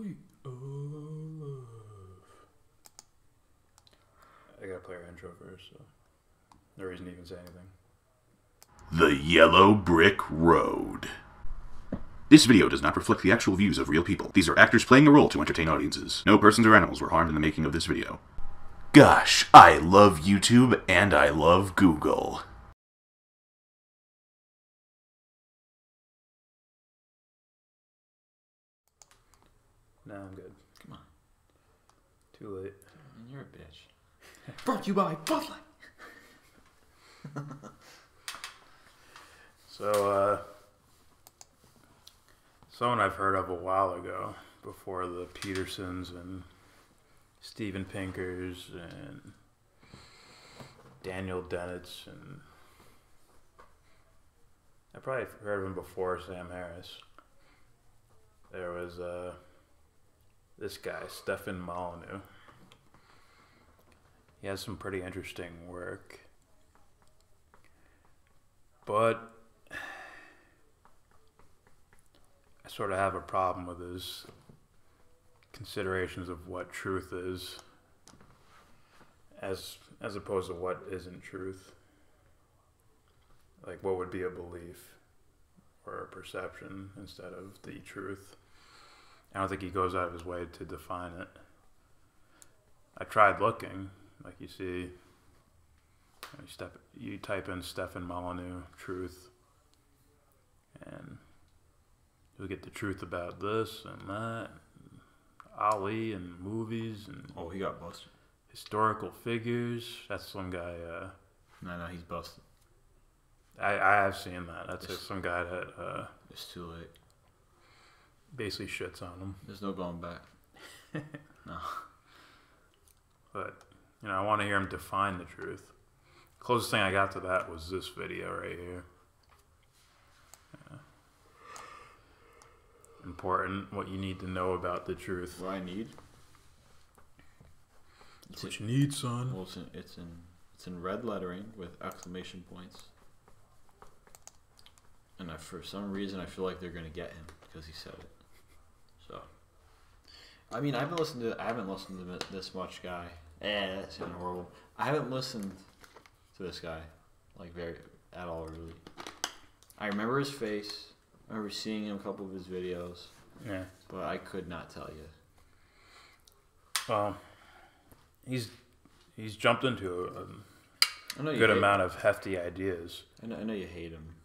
we all love. I gotta play our intro first, so no reason to even say anything. The Yellow Brick Road. This video does not reflect the actual views of real people. These are actors playing a role to entertain audiences. No persons or animals were harmed in the making of this video. Gosh, I love YouTube and I love Google. No, I'm good. Come on. Too late. And you're a bitch. Brought to you by Bud Light. So, someone I've heard of a while ago, before the Petersons and Steven Pinkers and Daniel Dennett's, and I probably heard of him before Sam Harris. There was this guy, Stefan Molyneux. He has some pretty interesting work, but I sort of have a problem with his considerations of what truth is, as opposed to what isn't truth. Like, what would be a belief or a perception instead of the truth? I don't think he goes out of his way to define it. I tried looking, like you see, you type in Stefan Molyneux truth, and you'll get the truth about this and that, and Ali and movies and Oh, he got busted. historical figures. That's some guy. No, he's busted. I have seen that. That's some guy that It's too late. basically shits on him. There's no going back. No. But I want to hear him define the truth. Closest thing I got to that was this video right here. Yeah. Important, what you need to know about the truth. What I need? That's what you need, son. Well, it's in red lettering with exclamation points. And for some reason, I feel like they're gonna get him because he said it. So, I mean, I haven't listened to this much guy. That sounded horrible. I haven't listened to this guy like at all really. I remember his face. I remember seeing him a couple of his videos. Yeah. But I could not tell you. Well, he's jumped into I know a good amount of hefty ideas. I know you hate him.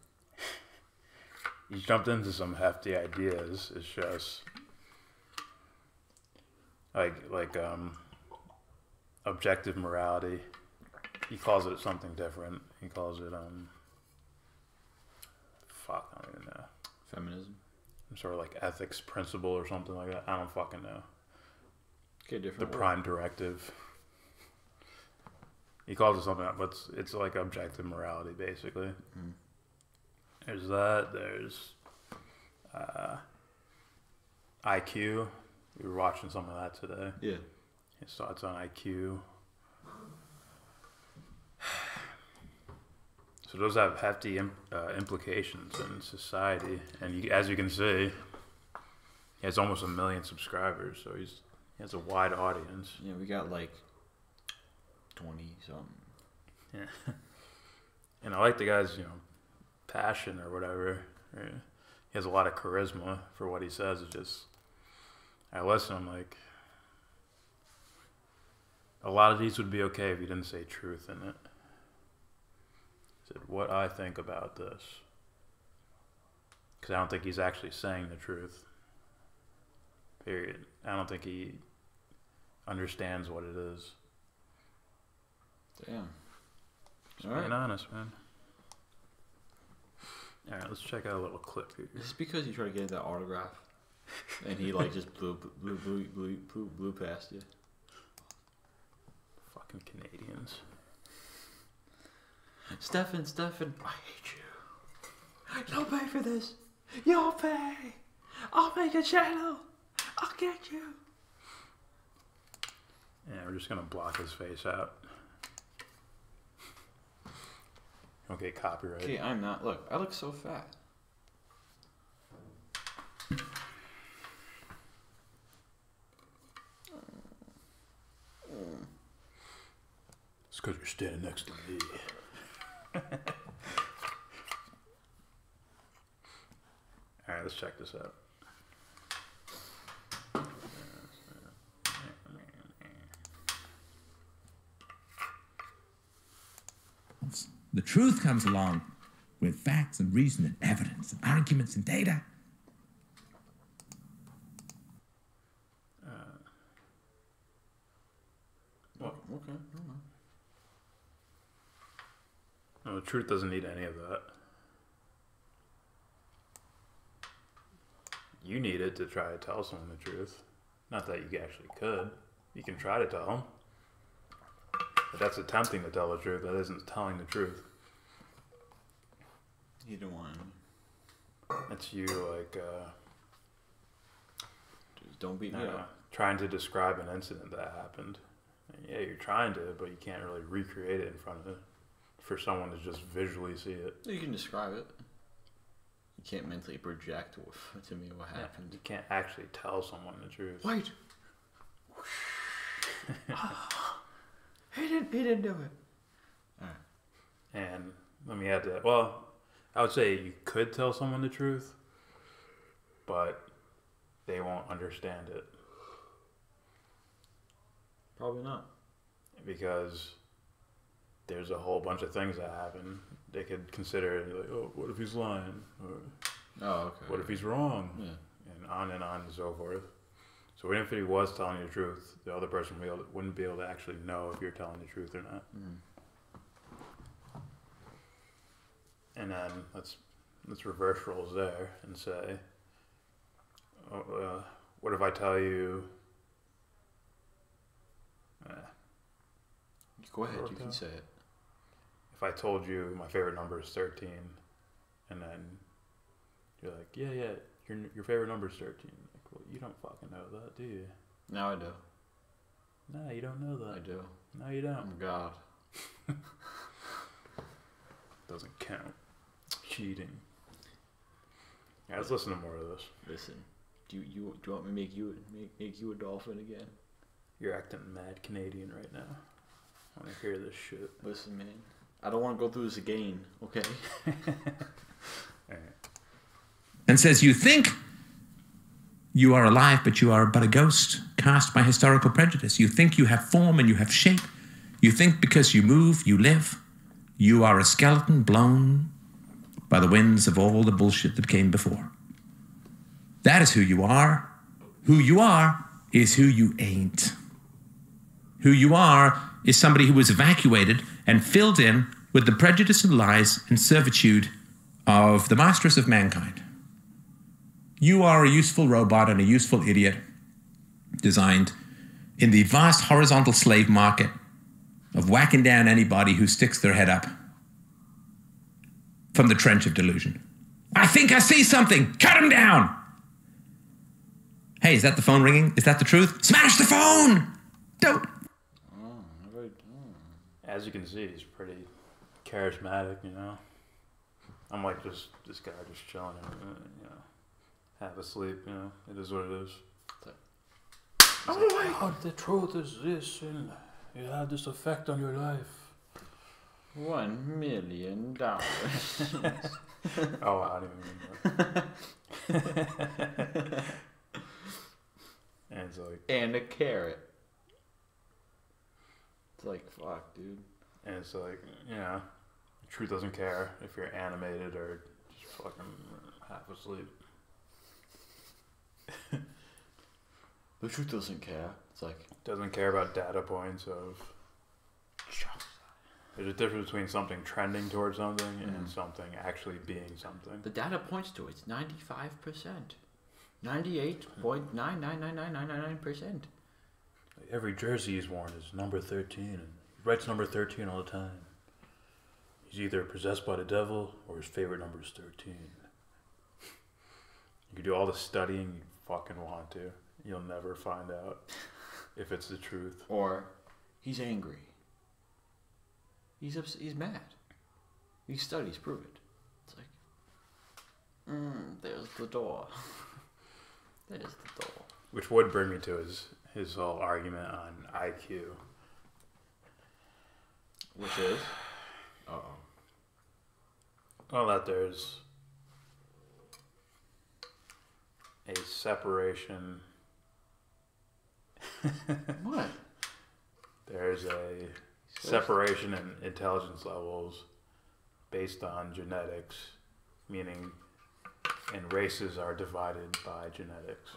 He's jumped into some hefty ideas. It's just like objective morality. He calls it something different. He calls it fuck, I don't even know. Feminism. Some sort of like ethics principle or something like that. I don't fucking know. Okay, different. The prime directive. He calls it something, but it's like objective morality basically. Mm. There's that. There's IQ. We were watching some of that today. Yeah. His thoughts on IQ. So those have hefty implications in society, and as you can see, he has almost 1 million subscribers. So he has a wide audience. Yeah, we got like 20 something. Yeah. And I like the guy's passion or whatever. Right? He has a lot of charisma for what he says. It's just, I listen, I'm like, a lot of these would be okay if you didn't say truth in it. He said, what I think about this. Because I don't think he's actually saying the truth. Period. I don't think he understands what it is. Damn. Just being honest, man. Alright, let's check out a little clip here. Is this because you tried to get that autograph? And he like just blew past you? Fucking Canadians. Stefan, I hate you. You'll pay for this. You'll pay. I'll make a channel. I'll get you. Yeah, we're just gonna block his face out. Okay, copyright. Okay, I'm not. Look, I look so fat. because you're standing next to me. All right, let's check this out. The truth comes along with facts and reason and evidence and arguments and data. Okay. No, the truth doesn't need any of that. You need it to try to tell someone the truth. Not that you actually could. You can try to tell them. But that's attempting to tell the truth. That isn't telling the truth. Either one. That's you, like, Just don't beat me up. trying to describe an incident that happened. And yeah, you're trying to, but you can't really recreate it in front of it for someone to just visually see it. You can describe it. You can't mentally project to me what happened. You can't actually tell someone the truth. Wait. He didn't do it. All right. And let me add to that. Well, I would say you could tell someone the truth, but they won't understand it. Probably not. Because there's a whole bunch of things that happen. They could consider it like, oh, what if he's lying? Or Okay. what if he's wrong? Yeah. And on and so forth. So even if he was telling you the truth, the other person wouldn't be able to actually know if you're telling the truth or not. Mm. And then let's reverse roles there and say, what if I tell you? Go ahead, you can say it. If I told you my favorite number is 13, and then you're like, yeah, your favorite number is 13. Like, well, you don't fucking know that, do you? Now I do. No, you don't know that. I do. No, you don't. Oh God. Doesn't count. Cheating. Yeah, let's listen to more of this. Listen, do you want me to make you a dolphin again? You're acting mad Canadian right now. I want to hear this shit. Listen, man, I don't want to go through this again. Okay. All right. And says, you think you are alive, but you are but a ghost cast by historical prejudice. You think you have form and you have shape. You think because you move, you live. You are a skeleton blown by the winds of all the bullshit that came before. That is who you are. Who you are is who you ain't. Who you are is somebody who was evacuated and filled in with the prejudice and lies and servitude of the masters of mankind. You are a useful robot and a useful idiot designed in the vast horizontal slave market of whacking down anybody who sticks their head up from the trench of delusion. I think I see something. Cut him down. Hey, is that the phone ringing? Is that the truth? Smash the phone. Don't. As you can see, he's pretty charismatic, you know. I'm like this guy just chilling, you know, half asleep, you know. It is what it is. Oh, the truth is this, and you have this effect on your life. $1 million. Oh, I don't even mean that. And it's like, And a carrot. It's like, fuck, dude. and it's like, you know, truth doesn't care if you're animated or just fucking half asleep. The truth doesn't care. It's like, Doesn't care about data points of. There's a difference between something trending towards something and something actually being something. the data points to it's 95%. 98.9999999%. Every jersey he's worn is number 13, and he writes number 13 all the time. He's either possessed by the devil or his favorite number is 13. You can do all the studying you fucking want to. You'll never find out if it's the truth. Or he's angry. He's mad. These studies prove it. It's like, there's the door. There's the door. Which would bring me to his whole argument on IQ. Which is? Uh-oh. Well, that there's a separation. What? There's a separation in intelligence levels based on genetics, meaning, and races are divided by genetics.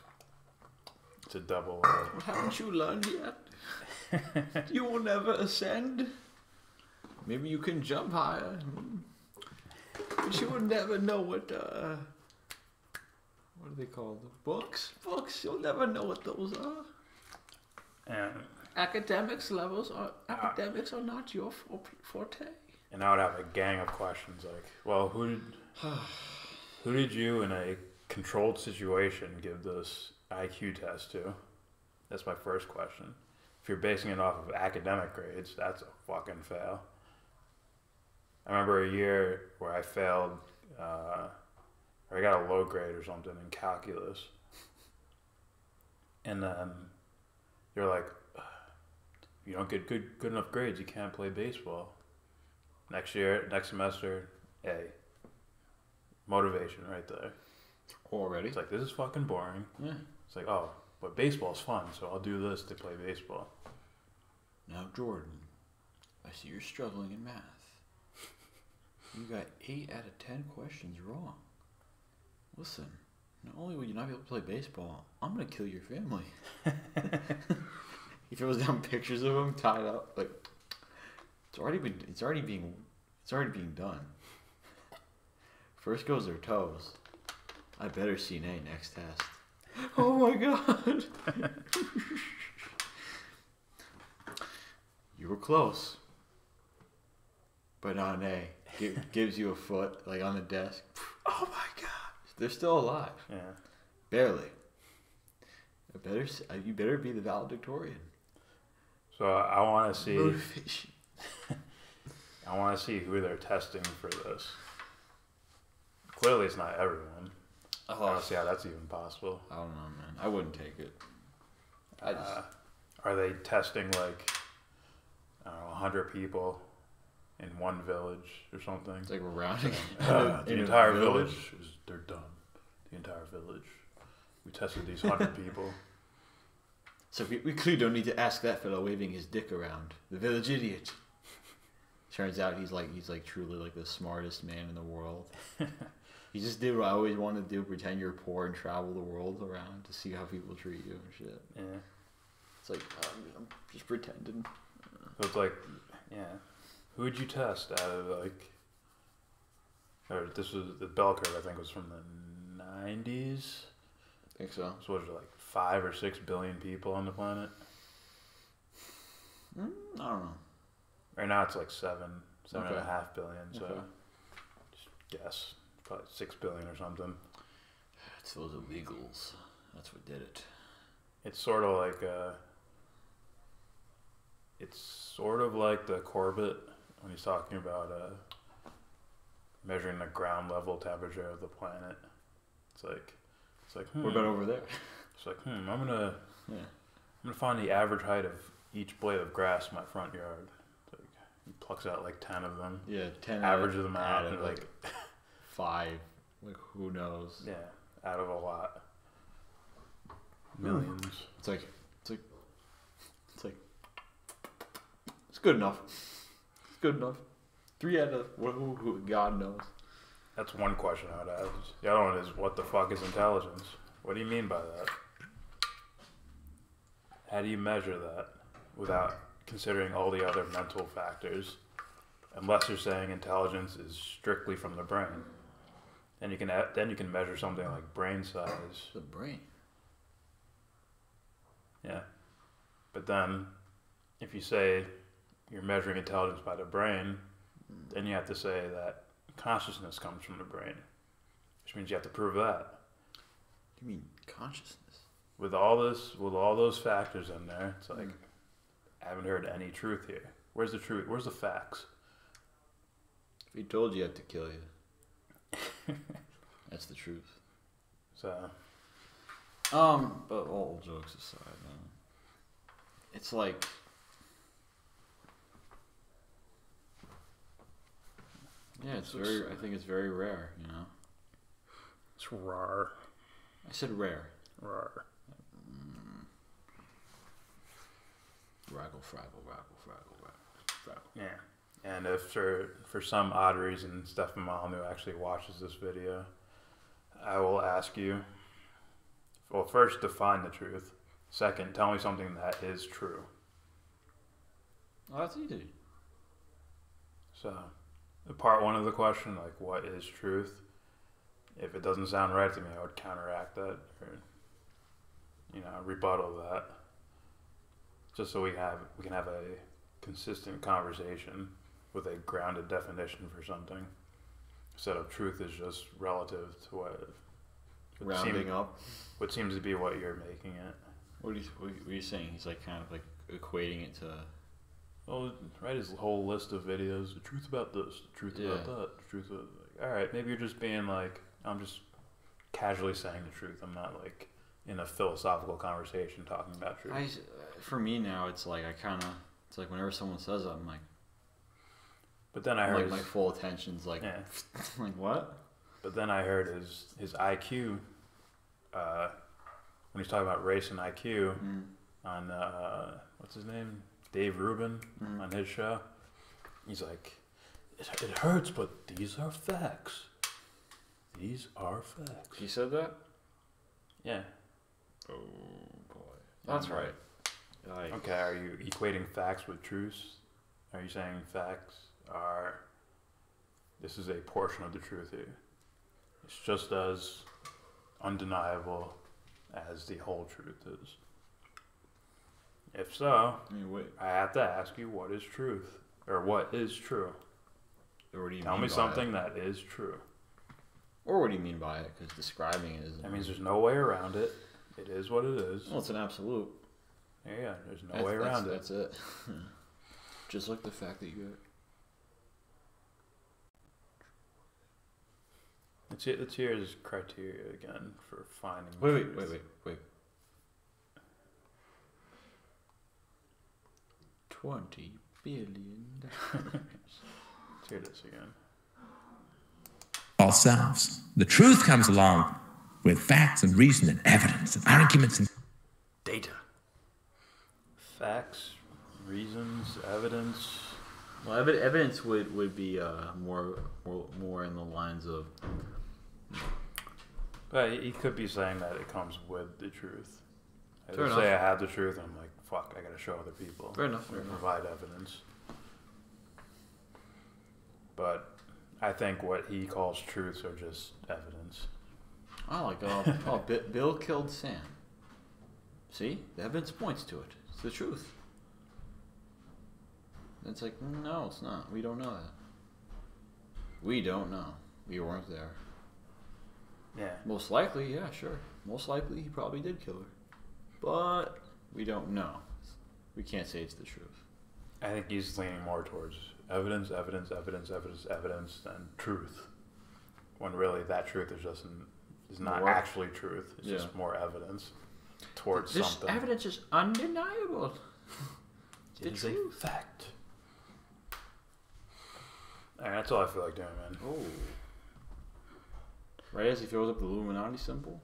It's a double. What haven't you learned yet? You will never ascend. Maybe you can jump higher, but you will never know what are they called? Books? Books. You'll never know what those are. And Academics are not your forte. And I would have a gang of questions like, well, who did you in a controlled situation give this IQ test to? That's my first question. If you're basing it off of academic grades, that's a fucking fail. I remember a year where I failed, or I got a low grade or something in calculus. And then you're like, if you don't get good enough grades, you can't play baseball. Next semester, A. Motivation right there. Already? It's like, this is fucking boring. Yeah. It's like, oh, but baseball's fun, so I'll do this to play baseball. Now, Jordan, I see you're struggling in math. You got 8 out of 10 questions wrong. Listen, not only will you not be able to play baseball, I'm gonna kill your family. He throws down pictures of him tied up. Like, it's already being done. First goes their toes. I better see an A next test. Oh my god. You were close, but not an A. Gives you a foot, like on the desk. Oh my god. They're still alive. Yeah. Barely. You better be the valedictorian. So I want to see. Motivation. I want to see who they're testing for this. Clearly, it's not everyone. I don't see how that's even possible. I don't know, man. I wouldn't take it. Are they testing like, I don't know, 100 people in one village or something? It's like we're rounding. The entire village they're dumb. The entire village. We tested these 100 people. So we clearly don't need to ask that fellow waving his dick around. The village idiot. Turns out he's truly like the smartest man in the world. He just did what I always wanted to do, pretend you're poor and travel the world around to see how people treat you and shit. Yeah. It's like, I'm just pretending. So it's like, yeah. Who would you test out of like, or this was, the bell curve I think was from the 90s? I think so. So what was it, like 5 or 6 billion people on the planet? I don't know. Right now it's like 7.5 billion, so Okay. just guess. Probably 6 billion or something. It's those illegals. That's what did it. It's sort of like the Corbett when he's talking about measuring the ground level temperature of the planet. It's like What about over there? It's like I'm gonna find the average height of each blade of grass in my front yard. It's like he plucks out like 10 of them. Yeah, 10 averages them out of and like 5. Like who knows? Yeah, out of a lot. Millions. It's good enough. It's good enough. 3 out of who God knows. That's one question I would ask. The other one is, what the fuck is intelligence? What do you mean by that? How do you measure that without considering all the other mental factors? Unless you're saying intelligence is strictly from the brain. And you can measure something like brain size. The brain. Yeah. But then, if you say you're measuring intelligence by the brain, then you have to say that consciousness comes from the brain, which means you have to prove that. You mean consciousness? With all those factors in there, it's like I haven't heard any truth here. Where's the truth? Where's the facts? If he told you, I had to kill you. That's the truth. So, but all jokes aside, man, it's like Yeah, it's very. I think it's very rare. You know. It's rare. I said rare. Rare. Fraggle, fraggle. Yeah. And if for some odd reason Stefan Molyneux actually watches this video, I will ask you, well, first, define the truth. Second, tell me something that is true. Oh, that's easy. So, part one of the question, like, what is truth? If it doesn't sound right to me, I would counteract that, or, rebuttal that, just so we can have a consistent conversation with a grounded definition for something, instead of truth is just relative to what seems to be what you're making it. What are you saying? He's like kind of like equating it to. Well, right, his whole list of videos, the truth about this, the truth about that, the truth about, like, all right, maybe you're just being like, I'm just casually saying the truth. I'm not like in a philosophical conversation talking about truth. For me now, it's like it's like whenever someone says that, I'm like. But then I heard like my full attention's like, like what? But then I heard his IQ, when he's talking about race and IQ on what's his name, Dave Rubin on his show. He's like, it hurts, but these are facts. These are facts. He said that? Yeah. Oh boy, that's right. Okay, are you equating facts with truths? Are you saying facts are, this is a portion of the truth here? It's just as undeniable as the whole truth is. If so, I have to ask you, what is truth? Or what is true? Or what do you Tell mean me by something it? that is true. Or what do you mean by it? Because describing it is. That means there's no way around it. It is what it is. Well, it's an absolute. Yeah, there's no way around it. That's it. Just like the fact that you. Let's hear his criteria again for finding. Wait. 20 billion. Let's hear this again. Ourselves. The truth comes along with facts and reason and evidence and arguments and data. Facts, reasons, evidence. Well, evidence would be more in the lines of. But he could be saying that it comes with the truth. Fair enough. Say I have the truth, I'm like, fuck, I gotta show other people. Fair enough. Provide evidence. But I think what he calls truths are just evidence. I like, Bill killed Sam. See? The evidence points to it. It's the truth. It's like, no, it's not. We don't know that. We don't know. We weren't there. Yeah. Most likely, yeah, sure. Most likely he probably did kill her. But we don't know. We can't say it's the truth. I think he's leaning more towards evidence than truth. When really that truth is not actually truth. It's just more evidence towards something. This evidence is undeniable. It is a fact. Alright, that's all I feel like doing, man. Oh. Right as he throws up the Illuminati symbol?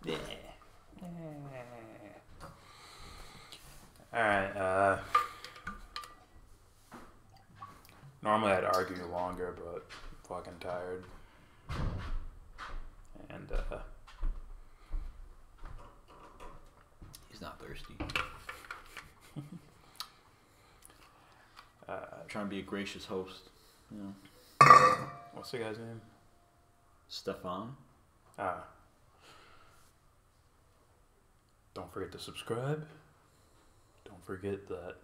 Yeah. Alright, normally I'd argue longer, but I'm fucking tired. And, he's not thirsty. Trying to be a gracious host. You know. What's the guy's name? Stefan. Don't forget to subscribe. Don't forget that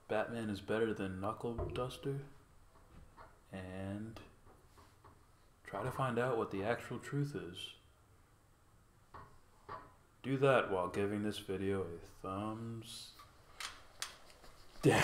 Batman is better than Knuckle Duster. And try to find out what the actual truth is. Do that while giving this video a thumbs down.